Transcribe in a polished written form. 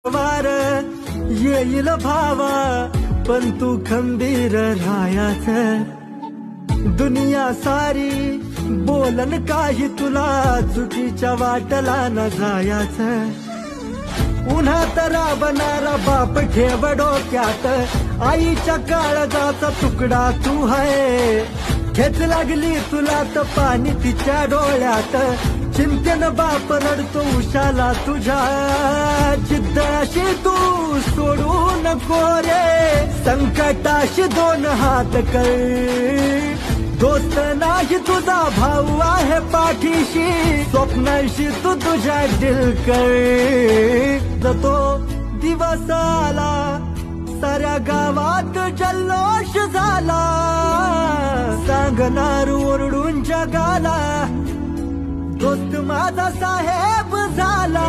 वार येईल भावा पण तू खंबीर राहायच। दुनिया सारी बोलन काही तुला चुकीच्या वाटला न जायच। उन्हात राबणारा बाप ठेव डोक्यात आईच्या काळजाचा तुकडा तू है। खेच लागली तुला तर पाणी तिच्या डोळ्यात चिंतेन बाप रडतो उशाला तुझ्या। जिद्द अशी तू सोडू नको रे संकटाशी दोन हात कर। दोस्त नाही तुझा भाऊ आहे पाठीशी स्वप्नाशी तू तुझ्या दिल कर। तो दिवस आला साऱ्या गावात जल्लोष झाला सांगणार ओरडून जगाला दोस्त माझा साहेब झाला।